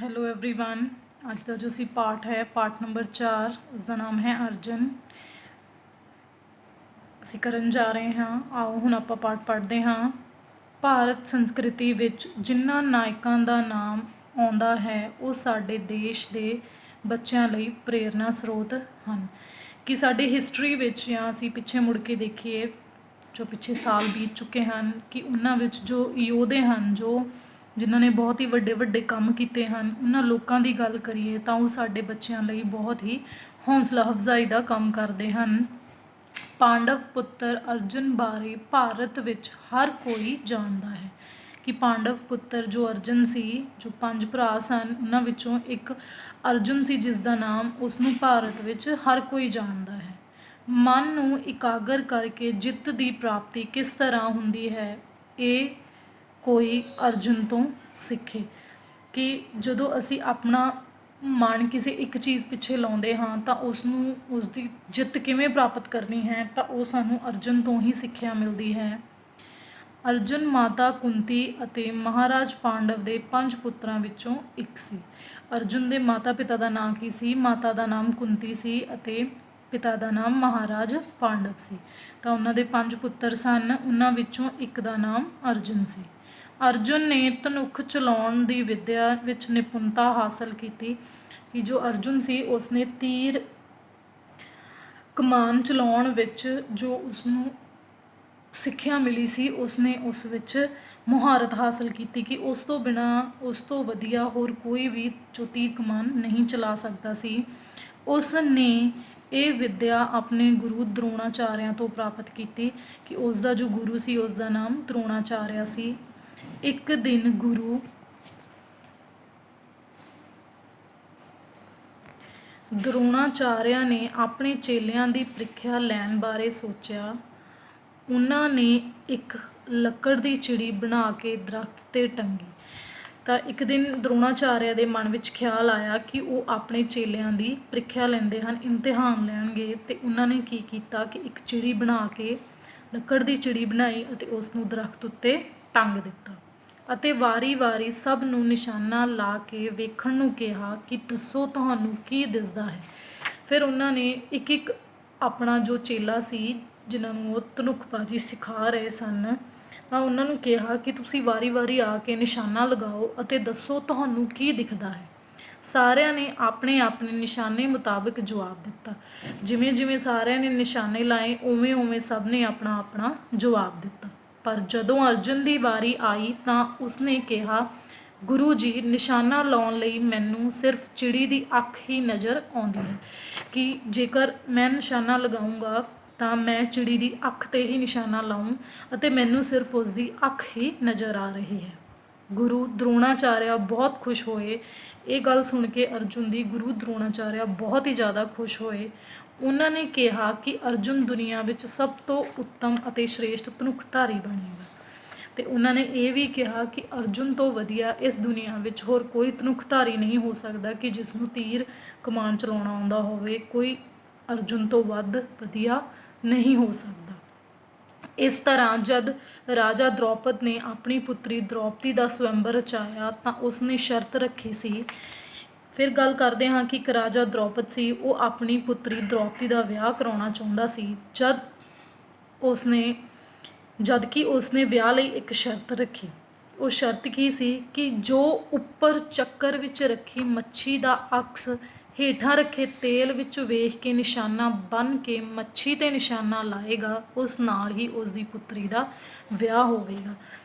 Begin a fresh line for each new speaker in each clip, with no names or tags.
Hello everyone. ਅੱਜ ਦਾ ਜੋ ਅਸੀਂ ਪਾਠ ਹੈ ਪਾਠ ਨੰਬਰ 4, ਉਸਦਾ ਨਾਮ ਹੈ ਅਰਜਨ। ਅਸੀਂ ਕਰਨ ਜਾ ਰਹੇ ਹਾਂ। ਆਓ ਹੁਣ ਆਪਾਂ ਪਾਠ ਪੜ੍ਹਦੇ ਹਾਂ। ਭਾਰਤ ਸੰਸਕ੍ਰਿਤੀ ਵਿੱਚ ਜਿਨ੍ਹਾਂ ਨਾਇਕਾਂ ਦਾ ਨਾਮ ਆਉਂਦਾ ਹੈ ਉਹ ਸਾਡੇ ਦੇਸ਼ ਦੇ ਬੱਚਿਆਂ ਲਈ ਪ੍ਰੇਰਨਾ ਸਰੋਤ ਹਨ। ਕਿ ਸਾਡੀ ਹਿਸਟਰੀ ਵਿੱਚ ਜਾਂ ਅਸੀਂ ਪਿੱਛੇ ਮੁੜ ਕੇ ਦੇਖੀਏ ਜੋ ਪਿੱਛੇ ਸਾਲ ਬੀਤ ਚੁੱਕੇ ਹਨ ਕਿ ਉਹਨਾਂ ਵਿੱਚ ਜੋ ਯੋਧੇ ਹਨ ਜਿਨ੍ਹਾਂ ਨੇ ਬਹੁਤ ਹੀ ਵੱਡੇ ਵੱਡੇ ਕੰਮ ਕੀਤੇ ਹਨ, ਉਹਨਾਂ ਲੋਕਾਂ ਦੀ ਗੱਲ ਕਰੀਏ ਤਾਂ ਉਹ ਸਾਡੇ ਬੱਚਿਆਂ ਲਈ ਬਹੁਤ ਹੀ ਹੌਸਲਾ ਅਫਜ਼ਾਈ ਦਾ ਕੰਮ ਕਰਦੇ ਹਨ। ਪਾਂਡਵ ਪੁੱਤਰ ਅਰਜੁਨ ਬਾਰੇ ਭਾਰਤ ਵਿੱਚ ਹਰ ਕੋਈ ਜਾਣਦਾ ਹੈ ਕਿ ਪਾਂਡਵ ਪੁੱਤਰ ਜੋ ਅਰਜੁਨ ਸੀ, ਜੋ 5 ਭਰਾ ਸਨ, ਉਹਨਾਂ ਵਿੱਚੋਂ ਇੱਕ ਅਰਜੁਨ ਸੀ ਜਿਸ ਦਾ ਨਾਮ ਉਸਨੂੰ ਭਾਰਤ ਵਿੱਚ ਹਰ ਕੋਈ ਜਾਣਦਾ ਹੈ। ਮਨ ਨੂੰ ਇਕਾਗਰ ਕਰਕੇ ਜਿੱਤ ਦੀ ਪ੍ਰਾਪਤੀ ਕਿਸ ਤਰ੍ਹਾਂ ਹੁੰਦੀ ਹੈ, ਇਹ ਕੋਈ ਅਰਜੁਨ ਤੋਂ ਸਿੱਖੇ। ਕਿ ਜਦੋਂ ਅਸੀਂ ਆਪਣਾ ਮਨ ਕਿਸੇ ਇੱਕ ਚੀਜ਼ ਪਿੱਛੇ ਲਾਉਂਦੇ ਹਾਂ ਤਾਂ ਉਸਦੀ ਜਿੱਤ ਕਿਵੇਂ ਪ੍ਰਾਪਤ ਕਰਨੀ ਹੈ, ਤਾਂ ਉਹ ਸਾਨੂੰ ਅਰਜੁਨ ਤੋਂ ਹੀ ਸਿੱਖਿਆ ਮਿਲਦੀ ਹੈ। ਅਰਜੁਨ ਮਾਤਾ ਕੁੰਤੀ ਅਤੇ ਮਹਾਰਾਜ ਪਾਂਡਵ ਦੇ 5 ਪੁੱਤਰਾਂ ਵਿੱਚੋਂ ਇੱਕ ਸੀ। ਅਰਜੁਨ ਦੇ ਮਾਤਾ ਪਿਤਾ ਦਾ ਨਾਮ ਕੀ ਸੀ? ਮਾਤਾ ਦਾ ਨਾਮ ਕੁੰਤੀ ਸੀ ਅਤੇ ਪਿਤਾ ਦਾ ਨਾਮ ਮਹਾਰਾਜ ਪਾਂਡਵ ਸੀ। ਤਾਂ ਉਹਨਾਂ ਦੇ 5 ਪੁੱਤਰ ਸਨ, ਉਹਨਾਂ ਵਿੱਚੋਂ ਇੱਕ ਦਾ ਨਾਮ ਅਰਜੁਨ ਸੀ। ਅਰਜੁਨ ਨੇ ਧਨੁੱਖ ਚਲਾਉਣ ਦੀ ਵਿੱਦਿਆ ਵਿੱਚ ਨਿਪੁੰਨਤਾ ਹਾਸਲ ਕੀਤੀ। ਕਿ ਜੋ ਅਰਜੁਨ ਸੀ ਉਸਨੇ ਤੀਰ ਕਮਾਨ ਚਲਾਉਣ ਵਿੱਚ ਜੋ ਉਸਨੂੰ ਸਿੱਖਿਆ ਮਿਲੀ ਸੀ, ਉਸਨੇ ਉਸ ਵਿੱਚ ਮੁਹਾਰਤ ਹਾਸਲ ਕੀਤੀ ਕਿ ਉਸ ਤੋਂ ਬਿਨਾਂ ਉਸ ਤੋਂ ਵਧੀਆ ਹੋਰ ਕੋਈ ਵੀ ਜੋ ਤੀਰ ਕਮਾਨ ਨਹੀਂ ਚਲਾ ਸਕਦਾ ਸੀ। ਉਸ ਨੇ ਇਹ ਵਿੱਦਿਆ ਆਪਣੇ ਗੁਰੂ ਦਰੋਣਾਚਾਰਿਆਂ ਤੋਂ ਪ੍ਰਾਪਤ ਕੀਤੀ। ਕਿ ਉਸ ਦਾ ਜੋ ਗੁਰੂ ਸੀ ਉਸ ਦਾ ਨਾਮ ਦਰੋਣਾਚਾਰਿਆ ਸੀ। ਇੱਕ ਦਿਨ ਗੁਰੂ ਦਰੋਣਾਚਾਰਿਆ ਨੇ ਆਪਣੇ ਚੇਲਿਆਂ ਦੀ ਪ੍ਰੀਖਿਆ ਲੈਣ ਬਾਰੇ ਸੋਚਿਆ। ਉਹਨਾਂ ਨੇ ਇੱਕ ਲੱਕੜ ਦੀ ਚਿੜੀ ਬਣਾ ਕੇ ਦਰਖਤ 'ਤੇ ਟੰਗੀ। ਤਾਂ ਇੱਕ ਦਿਨ ਦਰੋਣਾਚਾਰਿਆ ਦੇ ਮਨ ਵਿੱਚ ਖਿਆਲ ਆਇਆ ਕਿ ਉਹ ਆਪਣੇ ਚੇਲਿਆਂ ਦੀ ਪ੍ਰੀਖਿਆ ਲੈਂਦੇ ਹਨ, ਇਮਤਿਹਾਨ ਲੈਣਗੇ। ਅਤੇ ਉਹਨਾਂ ਨੇ ਕੀ ਕੀਤਾ ਕਿ ਇੱਕ ਚਿੜੀ ਬਣਾ ਕੇ, ਲੱਕੜ ਦੀ ਚਿੜੀ ਬਣਾਈ ਅਤੇ ਉਸ ਨੂੰ ਦਰਖਤ ਉੱਤੇ ਟੰਗ ਦਿੱਤਾ ਅਤੇ ਵਾਰੀ-ਵਾਰੀ ਸਭ ਨੂੰ ਨਿਸ਼ਾਨਾ ਲਾ ਕੇ ਵੇਖਣ ਨੂੰ ਕਿਹਾ ਕਿ ਦੱਸੋ ਤੁਹਾਨੂੰ ਕੀ ਦਿਸਦਾ ਹੈ। ਫਿਰ ਉਹਨਾਂ ਨੇ ਇੱਕ ਇੱਕ ਆਪਣਾ ਜੋ ਚੇਲਾ ਸੀ, ਜਿਨ੍ਹਾਂ ਨੂੰ ਉਹ ਧਨੁੱਖਬਾਜ਼ੀ ਸਿਖਾ ਰਹੇ ਸਨ, ਤਾਂ ਉਹਨਾਂ ਨੂੰ ਕਿਹਾ ਕਿ ਤੁਸੀਂ ਵਾਰੀ-ਵਾਰੀ ਆ ਕੇ ਨਿਸ਼ਾਨਾ ਲਗਾਓ ਅਤੇ ਦੱਸੋ ਤੁਹਾਨੂੰ ਕੀ ਦਿਖਦਾ ਹੈ। ਸਾਰਿਆਂ ਨੇ ਆਪਣੇ ਆਪਣੇ ਨਿਸ਼ਾਨੇ ਮੁਤਾਬਕ ਜਵਾਬ ਦਿੱਤਾ। ਜਿਵੇਂ ਜਿਵੇਂ ਸਾਰਿਆਂ ਨੇ ਨਿਸ਼ਾਨੇ ਲਾਏ ਉਵੇਂ ਉਵੇਂ ਸਭ ਨੇ ਆਪਣਾ ਆਪਣਾ ਜਵਾਬ ਦਿੱਤਾ। ਪਰ ਜਦੋਂ ਅਰਜੁਨ ਦੀ ਵਾਰੀ ਆਈ ਤਾਂ ਉਸਨੇ ਕਿਹਾ, ਗੁਰੂ ਜੀ, ਨਿਸ਼ਾਨਾ ਲਾਉਣ ਲਈ ਮੈਨੂੰ ਸਿਰਫ ਚਿੜੀ ਦੀ ਅੱਖ ਹੀ ਨਜ਼ਰ ਆਉਂਦੀ ਹੈ। ਕਿ ਜੇਕਰ ਮੈਂ ਨਿਸ਼ਾਨਾ ਲਗਾਊਂਗਾ ਤਾਂ ਮੈਂ ਚਿੜੀ ਦੀ ਅੱਖ 'ਤੇ ਹੀ ਨਿਸ਼ਾਨਾ ਲਾਊਂ ਅਤੇ ਮੈਨੂੰ ਸਿਰਫ ਉਸਦੀ ਅੱਖ ਹੀ ਨਜ਼ਰ ਆ ਰਹੀ ਹੈ। ਗੁਰੂ ਦਰੋਣਾਚਾਰਿਆ ਬਹੁਤ ਖੁਸ਼ ਹੋਏ। ਇਹ ਗੱਲ ਸੁਣ ਕੇ ਅਰਜੁਨ ਦੀ ਗੁਰੂ ਦਰੋਣਾਚਾਰਿਆ ਬਹੁਤ ਹੀ ਜ਼ਿਆਦਾ ਖੁਸ਼ ਹੋਏ। ਉਹਨਾਂ ਨੇ ਕਿਹਾ ਕਿ ਅਰਜੁਨ ਦੁਨੀਆ ਵਿੱਚ ਸਭ ਤੋਂ ਉੱਤਮ ਅਤੇ ਸ਼੍ਰੇਸ਼ਠ ਧਨੁੱਖਧਾਰੀ ਬਣੇਗਾ। ਅਤੇ ਉਹਨਾਂ ਨੇ ਇਹ ਵੀ ਕਿਹਾ ਕਿ ਅਰਜੁਨ ਤੋਂ ਵਧੀਆ ਇਸ ਦੁਨੀਆ ਵਿੱਚ ਹੋਰ ਕੋਈ ਧਨੁੱਖਧਾਰੀ ਨਹੀਂ ਹੋ ਸਕਦਾ ਕਿ ਜਿਸ ਨੂੰ ਤੀਰ ਕਮਾਨ ਚਲਾਉਣਾ ਆਉਂਦਾ ਹੋਵੇ। ਕੋਈ ਅਰਜੁਨ ਤੋਂ ਵੱਧ ਵਧੀਆ ਨਹੀਂ ਹੋ ਸਕਦਾ। ਇਸ ਤਰ੍ਹਾਂ ਜਦ ਰਾਜਾ ਦ੍ਰੌਪਦ ਨੇ ਆਪਣੀ ਪੁੱਤਰੀ ਦ੍ਰੌਪਦੀ ਦਾ ਸਵੰਬਰ ਰਚਾਇਆ ਤਾਂ ਉਸਨੇ ਸ਼ਰਤ ਰੱਖੀ ਸੀ। ਫਿਰ ਗੱਲ ਕਰਦੇ ਹਾਂ ਕਿ ਇੱਕ ਰਾਜਾ ਦ੍ਰੌਪਦ ਸੀ, ਉਹ ਆਪਣੀ ਪੁੱਤਰੀ ਦ੍ਰੌਪਦੀ ਦਾ ਵਿਆਹ ਕਰਾਉਣਾ ਚਾਹੁੰਦਾ ਸੀ। ਜਦਕਿ ਉਸਨੇ ਵਿਆਹ ਲਈ ਇੱਕ ਸ਼ਰਤ ਰੱਖੀ। ਉਹ ਸ਼ਰਤ ਕੀ ਸੀ ਕਿ ਜੋ ਉੱਪਰ ਚੱਕਰ ਵਿੱਚ ਰੱਖੀ ਮੱਛੀ ਦਾ ਅਕਸ ਹੇਠਾਂ ਰੱਖੇ ਤੇਲ ਵਿੱਚ ਵੇਖ ਕੇ ਨਿਸ਼ਾਨਾ ਬੰਨ੍ਹ ਕੇ ਮੱਛੀ 'ਤੇ ਨਿਸ਼ਾਨਾ ਲਾਏਗਾ, ਉਸ ਨਾਲ ਹੀ ਉਸਦੀ ਪੁੱਤਰੀ ਦਾ ਵਿਆਹ ਹੋਵੇਗਾ।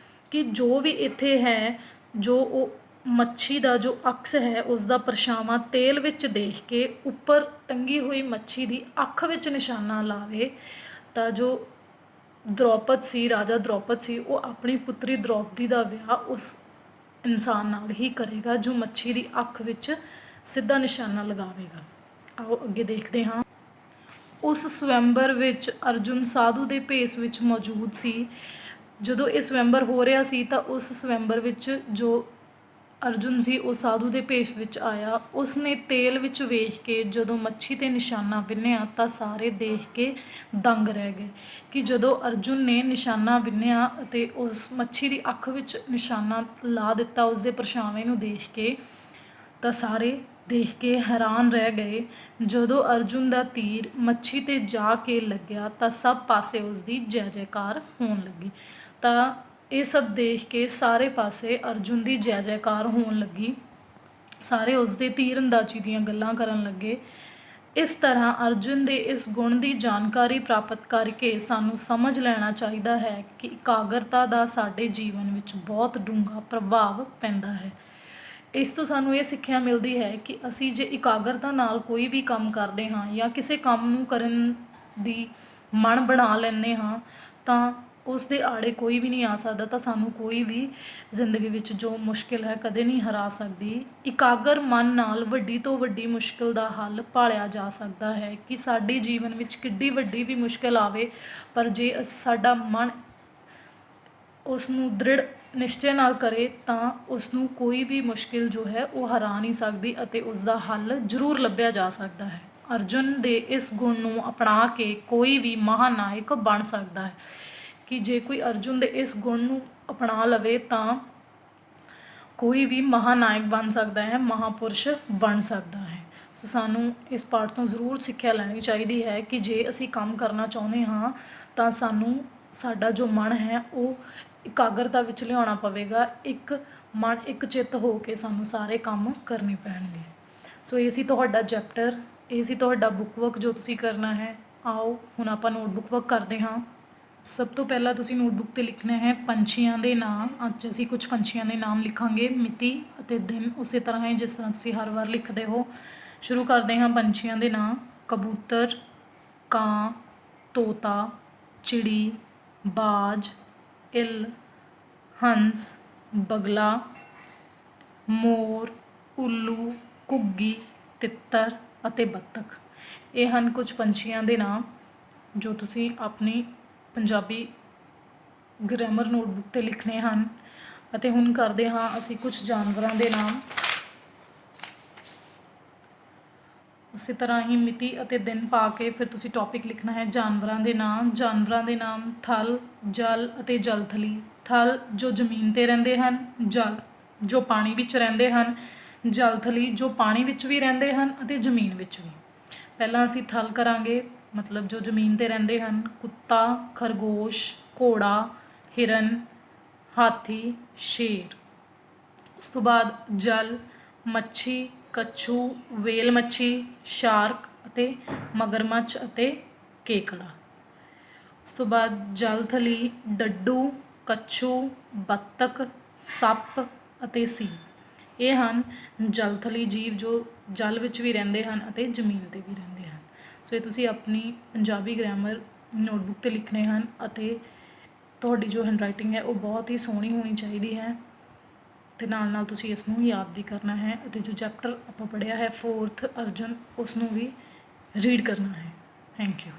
ਕਿ ਜੋ ਵੀ ਇੱਥੇ ਹੈ, ਜੋ ਉਹ ਮੱਛੀ ਦਾ ਜੋ ਅਕਸ ਹੈ ਉਸਦਾ ਪਰਛਾਵਾਂ ਤੇਲ ਵਿੱਚ ਦੇਖ ਕੇ ਉੱਪਰ ਟੰਗੀ ਹੋਈ ਮੱਛੀ ਦੀ ਅੱਖ ਵਿੱਚ ਨਿਸ਼ਾਨਾ ਲਾਵੇ। ਤਾਂ ਜੋ ਦ੍ਰੌਪਦ ਸੀ, ਰਾਜਾ ਦ੍ਰੌਪਦ ਸੀ, ਉਹ ਆਪਣੀ ਪੁੱਤਰੀ ਦ੍ਰੌਪਦੀ ਦਾ ਵਿਆਹ ਉਸ ਇਨਸਾਨ ਨਾਲ ਹੀ ਕਰੇਗਾ ਜੋ ਮੱਛੀ ਦੀ ਅੱਖ ਵਿੱਚ ਸਿੱਧਾ ਨਿਸ਼ਾਨਾ ਲਗਾਵੇਗਾ। ਆਓ ਅੱਗੇ ਦੇਖਦੇ ਹਾਂ। ਉਸ ਸਵੰਬਰ ਵਿੱਚ ਅਰਜੁਨ ਸਾਧੂ ਦੇ ਭੇਸ ਵਿੱਚ ਮੌਜੂਦ ਸੀ। ਜਦੋਂ ਇਹ ਸਵੰਬਰ ਹੋ ਰਿਹਾ ਸੀ ਤਾਂ ਉਸ ਸਵੰਬਰ ਵਿੱਚ ਜੋ ਅਰਜੁਨ ਸੀ ਉਹ ਸਾਧੂ ਦੇ ਭੇਸ ਵਿੱਚ ਆਇਆ। ਉਸਨੇ ਤੇਲ ਵਿੱਚ ਵੇਖ ਕੇ ਜਦੋਂ ਮੱਛੀ 'ਤੇ ਨਿਸ਼ਾਨਾ ਵਿੰਨ੍ਹਿਆ ਤਾਂ ਸਾਰੇ ਦੇਖ ਕੇ ਦੰਗ ਰਹਿ ਗਏ। ਕਿ ਜਦੋਂ ਅਰਜੁਨ ਨੇ ਨਿਸ਼ਾਨਾ ਵਿੰਨ੍ਹਿਆ ਅਤੇ ਉਸ ਮੱਛੀ ਦੀ ਅੱਖ ਵਿੱਚ ਨਿਸ਼ਾਨਾ ਲਾ ਦਿੱਤਾ ਉਸਦੇ ਪਰਛਾਵੇਂ ਨੂੰ ਦੇਖ ਕੇ, ਤਾਂ ਸਾਰੇ ਦੇਖ ਕੇ ਹੈਰਾਨ ਰਹਿ ਗਏ। ਜਦੋਂ ਅਰਜੁਨ ਦਾ ਤੀਰ ਮੱਛੀ 'ਤੇ ਜਾ ਕੇ ਲੱਗਿਆ ਤਾਂ ਸਭ ਪਾਸੇ ਉਸ ਦੀ ਜੈ ਜੈਕਾਰ ਹੋਣ ਲੱਗੀ। ਤਾਂ ਇਹ ਸਭ ਦੇਖ ਕੇ ਸਾਰੇ ਪਾਸੇ ਅਰਜੁਨ ਦੀ ਜੈ ਜੈਕਾਰ ਹੋਣ ਲੱਗੀ। ਸਾਰੇ ਉਸ ਦੇ ਤੀਰ ਅੰਦਾਜ਼ੀ ਦੀਆਂ ਗੱਲਾਂ ਕਰਨ ਲੱਗੇ। ਇਸ ਤਰ੍ਹਾਂ ਅਰਜੁਨ ਦੇ ਇਸ ਗੁਣ ਦੀ ਜਾਣਕਾਰੀ ਪ੍ਰਾਪਤ ਕਰਕੇ ਸਾਨੂੰ ਸਮਝ ਲੈਣਾ ਚਾਹੀਦਾ ਹੈ ਕਿ ਇਕਾਗਰਤਾ ਦਾ ਸਾਡੇ ਜੀਵਨ ਵਿੱਚ ਬਹੁਤ ਡੂੰਘਾ ਪ੍ਰਭਾਵ ਪੈਂਦਾ ਹੈ। ਇਸ ਤੋਂ ਸਾਨੂੰ ਇਹ ਸਿੱਖਿਆ ਮਿਲਦੀ ਹੈ ਕਿ ਅਸੀਂ ਜੇ ਇਕਾਗਰਤਾ ਨਾਲ ਕੋਈ ਵੀ ਕੰਮ ਕਰਦੇ ਹਾਂ ਜਾਂ ਕਿਸੇ ਕੰਮ ਨੂੰ ਕਰਨ ਦੀ ਮਨ ਬਣਾ ਲੈਂਦੇ ਹਾਂ ਤਾਂ ਉਸ ਦੇ ਆੜੇ ਕੋਈ ਵੀ ਨਹੀਂ ਆ ਸਕਦਾ, ਤਾਂ ਸਾਨੂੰ ਕੋਈ ਵੀ ਜ਼ਿੰਦਗੀ ਵਿੱਚ ਜੋ ਮੁਸ਼ਕਿਲ ਹੈ ਕਦੇ ਨਹੀਂ ਹਰਾ ਸਕਦੀ। ਇਕਾਗਰ ਮਨ ਨਾਲ ਵੱਡੀ ਤੋਂ ਵੱਡੀ ਮੁਸ਼ਕਿਲ ਦਾ ਹੱਲ ਭਾਲਿਆ ਜਾ ਸਕਦਾ ਹੈ ਕਿ ਸਾਡੇ ਜੀਵਨ ਵਿੱਚ ਕਿੱਡੀ ਵੱਡੀ ਵੀ ਮੁਸ਼ਕਿਲ ਆਵੇ, ਪਰ ਜੇ ਸਾਡਾ ਮਨ ਉਸ ਨੂੰ ਦ੍ਰਿੜ ਨਿਸ਼ਚੇ ਨਾਲ ਕਰੇ ਤਾਂ ਉਸ ਨੂੰ ਕੋਈ ਵੀ ਮੁਸ਼ਕਿਲ ਜੋ ਹੈ ਉਹ ਹਰਾ ਨਹੀਂ ਸਕਦੀ ਅਤੇ ਉਸ ਦਾ ਹੱਲ ਜ਼ਰੂਰ ਲੱਭਿਆ ਜਾ ਸਕਦਾ ਹੈ। ਅਰਜੁਨ ਦੇ ਇਸ ਗੁਣ ਨੂੰ ਅਪਣਾ ਕੇ ਕੋਈ ਵੀ ਮਹਾਨਾਇਕ ਬਣ ਸਕਦਾ ਹੈ ਕਿ ਜੇ ਕੋਈ ਅਰਜੁਨ ਦੇ ਇਸ ਗੁਣ ਨੂੰ ਅਪਣਾ ਲਵੇ ਤਾਂ ਕੋਈ ਵੀ ਮਹਾਨਾਇਕ ਬਣ ਸਕਦਾ ਹੈ, ਮਹਾਪੁਰਸ਼ ਬਣ ਸਕਦਾ ਹੈ। ਸੋ ਸਾਨੂੰ ਇਸ ਪਾਠ ਤੋਂ ਜ਼ਰੂਰ ਸਿੱਖਿਆ ਲੈਣੀ ਚਾਹੀਦੀ ਹੈ ਕਿ ਜੇ ਅਸੀਂ ਕੰਮ ਕਰਨਾ ਚਾਹੁੰਦੇ ਹਾਂ ਤਾਂ ਸਾਨੂੰ ਸਾਡਾ ਜੋ ਮਨ ਹੈ ਉਹ ਇਕਾਗਰਤਾ ਵਿੱਚ ਲਿਆਉਣਾ ਪਵੇਗਾ। ਇੱਕ ਮਨ ਇੱਕ ਚਿੱਤ ਹੋ ਕੇ ਸਾਨੂੰ ਸਾਰੇ ਕੰਮ ਕਰਨੇ ਪੈਣਗੇ। ਸੋ ਇਹ ਸੀ ਤੁਹਾਡਾ ਚੈਪਟਰ, ਇਹ ਸੀ ਤੁਹਾਡਾ ਬੁੱਕ ਵਰਕ ਜੋ ਤੁਸੀਂ ਕਰਨਾ ਹੈ। ਆਓ ਹੁਣ ਆਪਾਂ ਨੋਟਬੁੱਕ ਵਰਕ ਕਰਦੇ ਹਾਂ। ਸਭ ਤੋਂ ਪਹਿਲਾਂ ਤੁਸੀਂ ਨੋਟਬੁੱਕ 'ਤੇ ਲਿਖਣਾ ਹੈ ਪੰਛੀਆਂ ਦੇ ਨਾਂ। ਅੱਜ ਅਸੀਂ ਕੁਝ ਪੰਛੀਆਂ ਦੇ ਨਾਮ ਲਿਖਾਂਗੇ, ਮਿਤੀ ਅਤੇ ਦਿਨ ਉਸੇ ਤਰ੍ਹਾਂ ਹੈ ਜਿਸ ਤਰ੍ਹਾਂ ਤੁਸੀਂ ਹਰ ਵਾਰ ਲਿਖਦੇ ਹੋ। ਸ਼ੁਰੂ ਕਰਦੇ ਹਾਂ ਪੰਛੀਆਂ ਦੇ ਨਾਂ। ਕਬੂਤਰ, ਕਾਂ, ਤੋਤਾ, ਚਿੜੀ, ਬਾਜ, ਇੱਲ, ਹੰਸ, ਬਗਲਾ, ਮੋਰ, ਉੱਲੂ, ਘੁੱਗੀ, ਤਿੱਤਰ ਅਤੇ ਬੱਤਖ। ਇਹ ਹਨ ਕੁਝ ਪੰਛੀਆਂ ਦੇ ਨਾਮ ਜੋ ਤੁਸੀਂ ਆਪਣੀ ਪੰਜਾਬੀ ਗ੍ਰਾਮਰ ਨੋਟਬੁੱਕ 'ਤੇ ਲਿਖਣੇ ਹਨ। ਅਤੇ ਹੁਣ ਕਰਦੇ ਹਾਂ ਅਸੀਂ ਕੁਝ ਜਾਨਵਰਾਂ ਦੇ ਨਾਮ। ਉਸੇ ਤਰ੍ਹਾਂ ਹੀ ਮਿਤੀ ਅਤੇ ਦਿਨ ਪਾ ਕੇ ਫਿਰ ਤੁਸੀਂ ਟੌਪਿਕ ਲਿਖਣਾ ਹੈ ਜਾਨਵਰਾਂ ਦੇ ਨਾਮ। ਜਾਨਵਰਾਂ ਦੇ ਨਾਮ ਥਲ, ਜਲ ਅਤੇ ਜਲਥਲੀ। ਥਲ ਜੋ ਜ਼ਮੀਨ 'ਤੇ ਰਹਿੰਦੇ ਹਨ, ਜਲ ਜੋ ਪਾਣੀ ਵਿੱਚ ਰਹਿੰਦੇ ਹਨ, ਜਲਥਲੀ ਜੋ ਪਾਣੀ ਵਿੱਚ ਵੀ ਰਹਿੰਦੇ ਹਨ ਅਤੇ ਜ਼ਮੀਨ ਵਿੱਚ ਵੀ। ਪਹਿਲਾਂ ਅਸੀਂ ਥਲ ਕਰਾਂਗੇ, ਮਤਲਬ ਜੋ ਜ਼ਮੀਨ 'ਤੇ ਰਹਿੰਦੇ ਹਨ। ਕੁੱਤਾ, ਖਰਗੋਸ਼, ਘੋੜਾ, ਹਿਰਨ, ਹਾਥੀ, ਸ਼ੇਰ। ਉਸ ਤੋਂ ਬਾਅਦ ਜਲ, ਮੱਛੀ, ਕੱਛੂ, ਵੇਲ ਮੱਛੀ, ਸ਼ਾਰਕ ਅਤੇ ਮਗਰਮੱਛ ਅਤੇ ਕੇਕੜਾ। ਉਸ ਤੋਂ ਬਾਅਦ ਜਲਥਲੀ, ਡੱਡੂ, ਕੱਛੂ, ਬੱਤਖ, ਸੱਪ ਅਤੇ ਸੀ। ਇਹ ਹਨ ਜਲਥਲੀ ਜੀਵ ਜੋ ਜਲ ਵਿੱਚ ਵੀ ਰਹਿੰਦੇ ਹਨ ਅਤੇ ਜ਼ਮੀਨ 'ਤੇ ਵੀ ਰਹਿੰਦੇ ਹਨ। ਸੋ ਇਹ ਤੁਸੀਂ ਆਪਣੀ ਪੰਜਾਬੀ ਗ੍ਰਾਮਰ ਨੋਟਬੁੱਕ 'ਤੇ ਲਿਖਣੇ ਹਨ ਅਤੇ ਤੁਹਾਡੀ ਜੋ ਹੈਂਡਰਾਈਟਿੰਗ ਹੈ ਉਹ ਬਹੁਤ ਹੀ ਸੋਹਣੀ ਹੋਣੀ ਚਾਹੀਦੀ ਹੈ ਅਤੇ ਨਾਲ ਨਾਲ ਤੁਸੀਂ ਇਸ ਨੂੰ ਯਾਦ ਵੀ ਕਰਨਾ ਹੈ ਅਤੇ ਜੋ ਚੈਪਟਰ ਆਪਾਂ ਪੜ੍ਹਿਆ ਹੈ 4th ਅਰਜੁਨ, ਉਸ ਨੂੰ ਵੀ ਰੀਡ ਕਰਨਾ ਹੈ। Thank you.